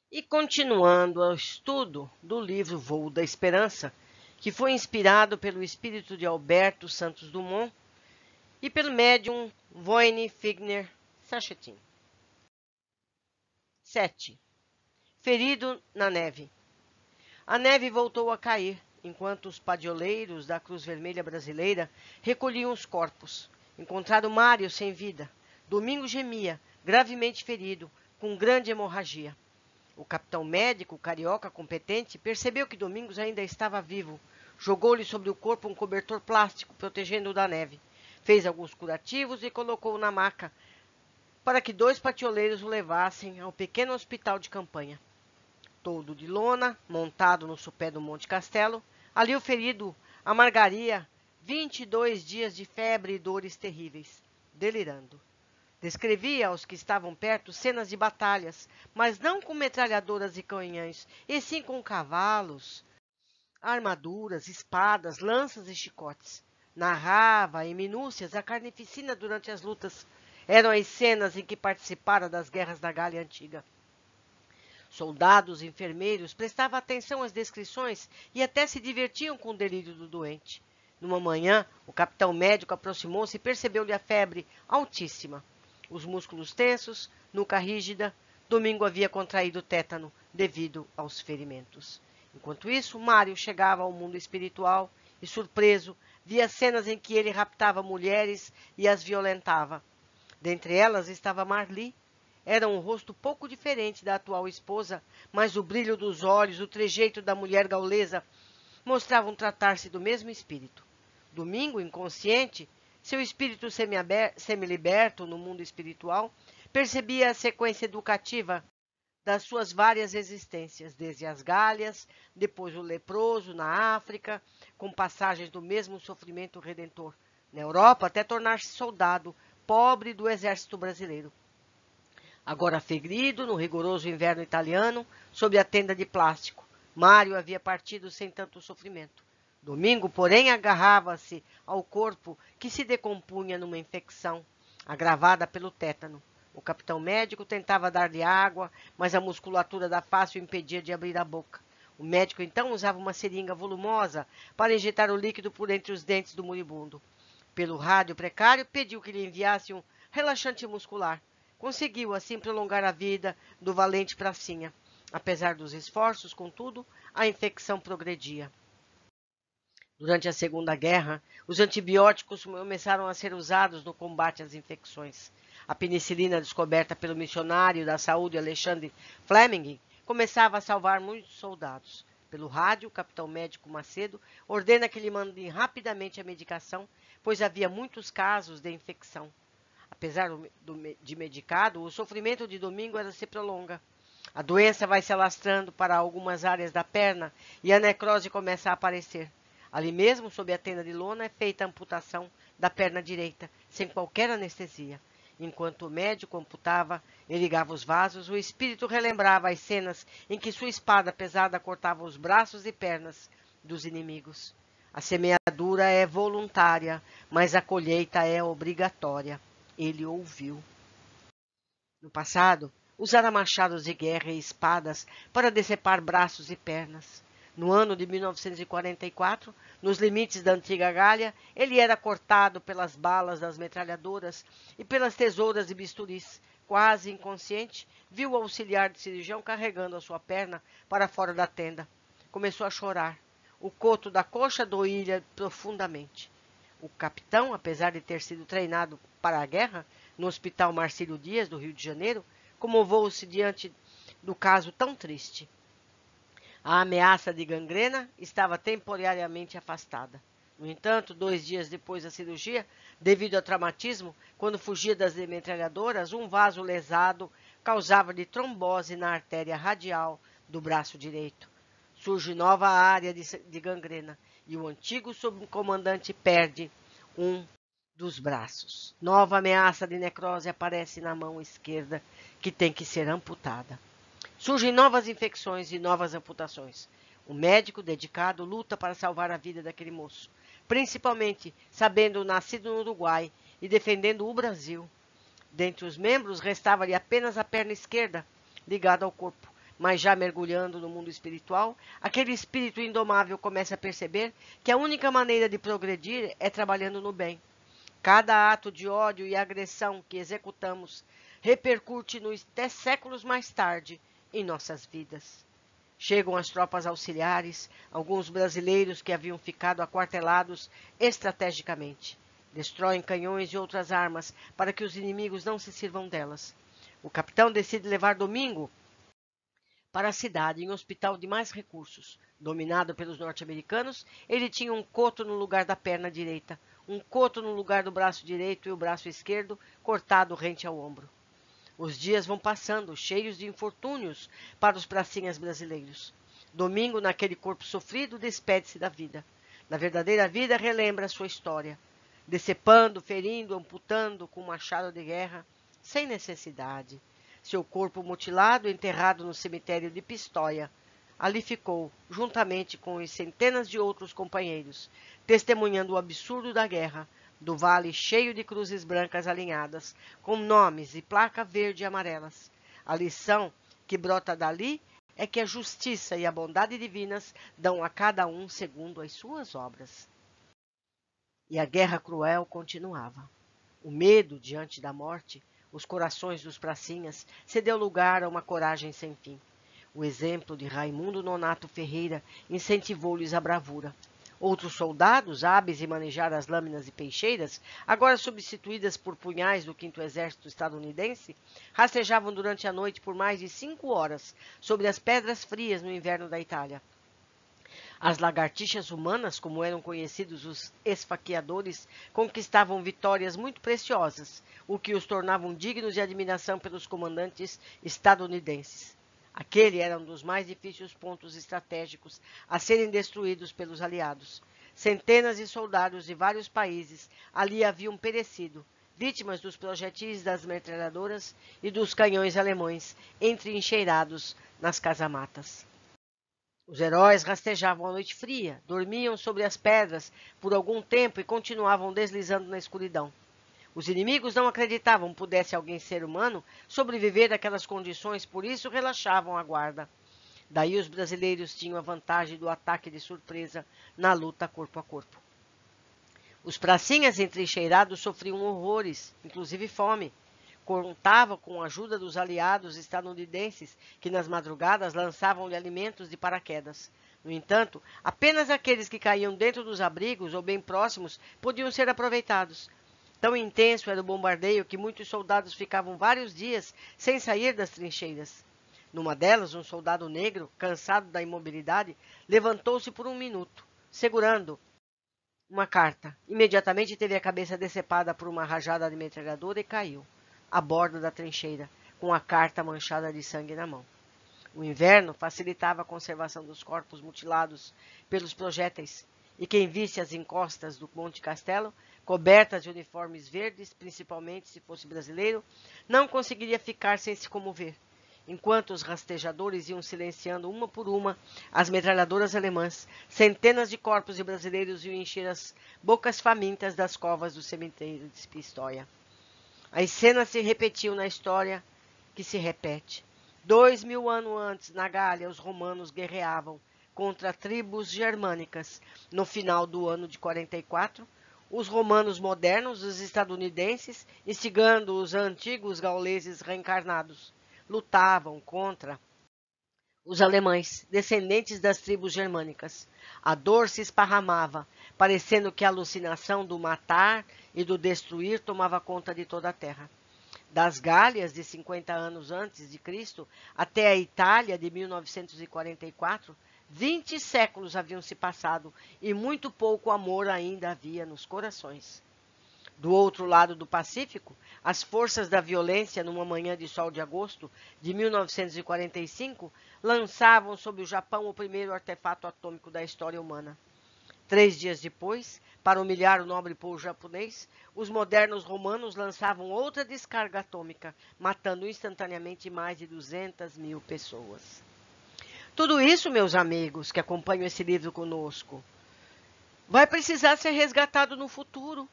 E continuando o estudo do livro Voo da Esperança, que foi inspirado pelo espírito de Alberto Santos Dumont e pelo médium Voine Figner Sachetin. 7. Ferido na neve. A neve voltou a cair, enquanto os padioleiros da Cruz Vermelha Brasileira recolhiam os corpos. Encontraram Mário sem vida. Domingo gemia, gravemente ferido, com grande hemorragia. O capitão médico, carioca competente, percebeu que Domingos ainda estava vivo. Jogou-lhe sobre o corpo um cobertor plástico, protegendo-o da neve. Fez alguns curativos e colocou-o na maca, para que 2 patioleiros o levassem ao pequeno hospital de campanha. Todo de lona, montado no sopé do Monte Castelo, ali o ferido amargaria 22 dias de febre e dores terríveis, delirando. Descrevia aos que estavam perto cenas de batalhas, mas não com metralhadoras e canhões, e sim com cavalos, armaduras, espadas, lanças e chicotes. Narrava em minúcias a carnificina durante as lutas. Eram as cenas em que participara das guerras da Gália Antiga. Soldados e enfermeiros prestavam atenção às descrições e até se divertiam com o delírio do doente. Numa manhã, o capitão médico aproximou-se e percebeu-lhe a febre altíssima. Os músculos tensos, nuca rígida. Domingo havia contraído tétano devido aos ferimentos. Enquanto isso, Mário chegava ao mundo espiritual e, surpreso, via cenas em que ele raptava mulheres e as violentava. Dentre elas estava Marli. Era um rosto pouco diferente da atual esposa, mas o brilho dos olhos, o trejeito da mulher gaulesa mostravam tratar-se do mesmo espírito. Domingo, inconsciente, seu espírito semiliberto no mundo espiritual, percebia a sequência educativa das suas várias existências, desde as Gálias, depois o leproso na África, com passagens do mesmo sofrimento redentor, na Europa até tornar-se soldado, pobre do exército brasileiro. Agora ferido no rigoroso inverno italiano, sob a tenda de plástico, Mário havia partido sem tanto sofrimento. Domingo, porém, agarrava-se ao corpo que se decompunha numa infecção, agravada pelo tétano. O capitão médico tentava dar-lhe água, mas a musculatura da face o impedia de abrir a boca. O médico então usava uma seringa volumosa para injetar o líquido por entre os dentes do moribundo. Pelo rádio precário, pediu que lhe enviasse um relaxante muscular. Conseguiu, assim, prolongar a vida do valente pracinha. Apesar dos esforços, contudo, a infecção progredia. Durante a Segunda Guerra, os antibióticos começaram a ser usados no combate às infecções. A penicilina, descoberta pelo missionário da saúde Alexandre Fleming, começava a salvar muitos soldados. Pelo rádio, o capitão médico Macedo ordena que lhe mandem rapidamente a medicação, pois havia muitos casos de infecção. Apesar de medicado, o sofrimento de Domingo se prolonga. A doença vai se alastrando para algumas áreas da perna e a necrose começa a aparecer. Ali mesmo, sob a tenda de lona, é feita a amputação da perna direita, sem qualquer anestesia. Enquanto o médico amputava e ligava os vasos, o espírito relembrava as cenas em que sua espada pesada cortava os braços e pernas dos inimigos. A semeadura é voluntária, mas a colheita é obrigatória. Ele ouviu. No passado, usara machados de guerra e espadas para decepar braços e pernas. No ano de 1944, nos limites da antiga Gália, ele era cortado pelas balas das metralhadoras e pelas tesouras e bisturis. Quase inconsciente, viu o auxiliar de cirurgião carregando a sua perna para fora da tenda. Começou a chorar. O coto da coxa doía profundamente. O capitão, apesar de ter sido treinado para a guerra, no Hospital Marcílio Dias, do Rio de Janeiro, comoveu-se diante do caso tão triste. A ameaça de gangrena estava temporariamente afastada. No entanto, 2 dias depois da cirurgia, devido ao traumatismo, quando fugia das metralhadoras, um vaso lesado causava-lhe trombose na artéria radial do braço direito. Surge nova área de gangrena e o antigo subcomandante perde um dos braços. Nova ameaça de necrose aparece na mão esquerda, que tem que ser amputada. Surgem novas infecções e novas amputações. O médico dedicado luta para salvar a vida daquele moço, principalmente sabendo nascido no Uruguai e defendendo o Brasil. Dentre os membros, restava-lhe apenas a perna esquerda, ligada ao corpo, mas já mergulhando no mundo espiritual, aquele espírito indomável começa a perceber que a única maneira de progredir é trabalhando no bem. Cada ato de ódio e agressão que executamos repercute até séculos mais tarde em nossas vidas. Chegam as tropas auxiliares, alguns brasileiros que haviam ficado aquartelados estrategicamente. Destroem canhões e outras armas para que os inimigos não se sirvam delas. O capitão decide levar Domingo para a cidade, em um hospital de mais recursos. Dominado pelos norte-americanos, ele tinha um coto no lugar da perna direita, um coto no lugar do braço direito e o braço esquerdo cortado rente ao ombro. Os dias vão passando, cheios de infortúnios para os pracinhas brasileiros. Domingo, naquele corpo sofrido, despede-se da vida. Na verdadeira vida, relembra sua história. Decepando, ferindo, amputando com um machado de guerra, sem necessidade. Seu corpo mutilado, enterrado no cemitério de Pistoia. Ali ficou, juntamente com as centenas de outros companheiros, testemunhando o absurdo da guerra, do vale cheio de cruzes brancas alinhadas, com nomes e placa verde e amarelas. A lição que brota dali é que a justiça e a bondade divinas dão a cada um segundo as suas obras. E a guerra cruel continuava. O medo diante da morte, os corações dos pracinhas, cedeu lugar a uma coragem sem fim. O exemplo de Raimundo Nonato Ferreira incentivou-lhes a bravura. Outros soldados, hábeis em manejar as lâminas e peixeiras, agora substituídas por punhais do 5º Exército estadunidense, rastejavam durante a noite por mais de 5 horas sobre as pedras frias no inverno da Itália. As lagartixas humanas, como eram conhecidos os esfaqueadores, conquistavam vitórias muito preciosas, o que os tornavam dignos de admiração pelos comandantes estadunidenses. Aquele era um dos mais difíceis pontos estratégicos a serem destruídos pelos aliados. Centenas de soldados de vários países ali haviam perecido, vítimas dos projetis das metralhadoras e dos canhões alemães, entrincheirados nas casamatas. Os heróis rastejavam à noite fria, dormiam sobre as pedras por algum tempo e continuavam deslizando na escuridão. Os inimigos não acreditavam pudesse alguém ser humano sobreviver àquelas condições, por isso relaxavam a guarda. Daí os brasileiros tinham a vantagem do ataque de surpresa na luta corpo a corpo. Os pracinhas entrincheirados sofriam horrores, inclusive fome. Contava com a ajuda dos aliados estadunidenses, que nas madrugadas lançavam-lhe alimentos de paraquedas. No entanto, apenas aqueles que caíam dentro dos abrigos ou bem próximos podiam ser aproveitados. Tão intenso era o bombardeio que muitos soldados ficavam vários dias sem sair das trincheiras. Numa delas, um soldado negro, cansado da imobilidade, levantou-se por um minuto, segurando uma carta. Imediatamente teve a cabeça decepada por uma rajada de metralhadora e caiu, à borda da trincheira, com a carta manchada de sangue na mão. O inverno facilitava a conservação dos corpos mutilados pelos projéteis, e quem visse as encostas do Monte Castelo, cobertas de uniformes verdes, principalmente se fosse brasileiro, não conseguiria ficar sem se comover, enquanto os rastejadores iam silenciando uma por uma as metralhadoras alemãs. Centenas de corpos de brasileiros iam encher as bocas famintas das covas do cemitério de Pistoia. As cenas se repetiam na história que se repete. 2000 anos antes, na Gália, os romanos guerreavam contra tribos germânicas. No final do ano de 44, os romanos modernos, os estadunidenses, instigando os antigos gauleses reencarnados, lutavam contra os alemães, descendentes das tribos germânicas. A dor se esparramava, parecendo que a alucinação do matar e do destruir tomava conta de toda a terra. Das Gálias de 50 anos antes de Cristo até a Itália de 1944, 20 séculos haviam se passado e muito pouco amor ainda havia nos corações. Do outro lado do Pacífico, as forças da violência, numa manhã de sol de agosto de 1945, lançavam sobre o Japão o primeiro artefato atômico da história humana. 3 dias depois, para humilhar o nobre povo japonês, os modernos romanos lançavam outra descarga atômica, matando instantaneamente mais de 200 mil pessoas. Tudo isso, meus amigos que acompanham esse livro conosco, vai precisar ser resgatado no futuro.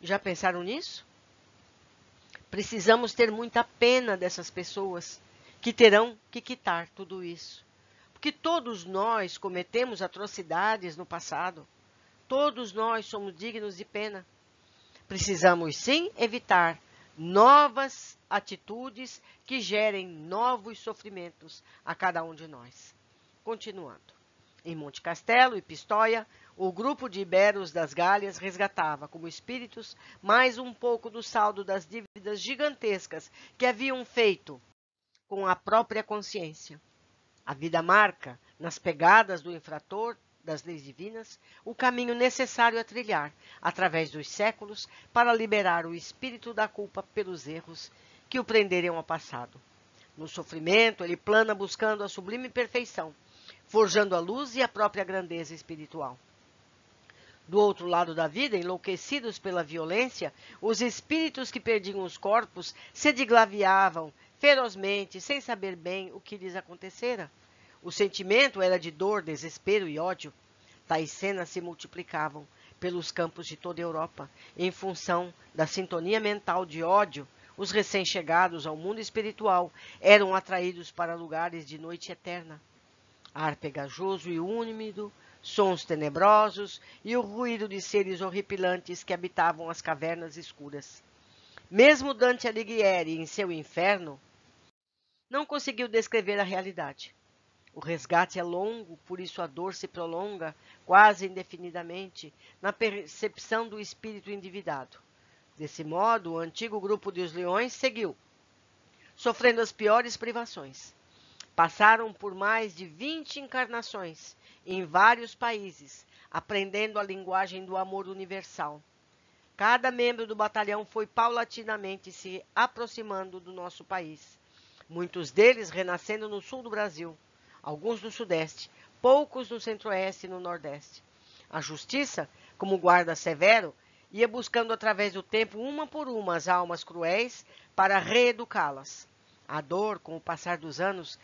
Já pensaram nisso? Precisamos ter muita pena dessas pessoas que terão que quitar tudo isso. Porque todos nós cometemos atrocidades no passado. Todos nós somos dignos de pena. Precisamos sim evitar novas atitudes que gerem novos sofrimentos a cada um de nós. Continuando. Em Monte Castelo e Pistoia, o grupo de iberos das Gálias resgatava, como espíritos, mais um pouco do saldo das dívidas gigantescas que haviam feito com a própria consciência. A vida marca, nas pegadas do infrator das leis divinas, o caminho necessário a trilhar, através dos séculos, para liberar o espírito da culpa pelos erros que o prenderam ao passado. No sofrimento, ele plana buscando a sublime perfeição, forjando a luz e a própria grandeza espiritual. Do outro lado da vida, enlouquecidos pela violência, os espíritos que perdiam os corpos se diglaviavam ferozmente, sem saber bem o que lhes acontecera. O sentimento era de dor, desespero e ódio. Tais cenas se multiplicavam pelos campos de toda a Europa. Em função da sintonia mental de ódio, os recém-chegados ao mundo espiritual eram atraídos para lugares de noite eterna. Ar pegajoso e úmido, sons tenebrosos e o ruído de seres horripilantes que habitavam as cavernas escuras. Mesmo Dante Alighieri, em seu Inferno, não conseguiu descrever a realidade. O resgate é longo, por isso a dor se prolonga, quase indefinidamente, na percepção do espírito endividado. Desse modo, o antigo grupo dos leões seguiu, sofrendo as piores privações. Passaram por mais de 20 encarnações, em vários países, aprendendo a linguagem do amor universal. Cada membro do batalhão foi paulatinamente se aproximando do nosso país. Muitos deles renascendo no sul do Brasil, alguns no sudeste, poucos no centro-oeste e no nordeste. A justiça, como guarda severo, ia buscando através do tempo, uma por uma, as almas cruéis para reeducá-las. A dor, com o passar dos anos,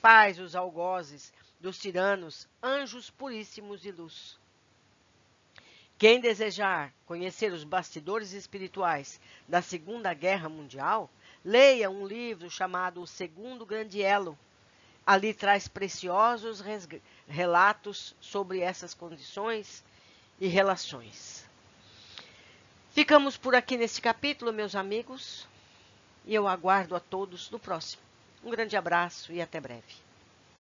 faz os algozes dos tiranos anjos puríssimos de luz. Quem desejar conhecer os bastidores espirituais da Segunda Guerra Mundial, leia um livro chamado O Segundo Grande Elo. Ali traz preciosos relatos sobre essas condições e relações. Ficamos por aqui neste capítulo, meus amigos, e eu aguardo a todos no próximo. Um grande abraço e até breve.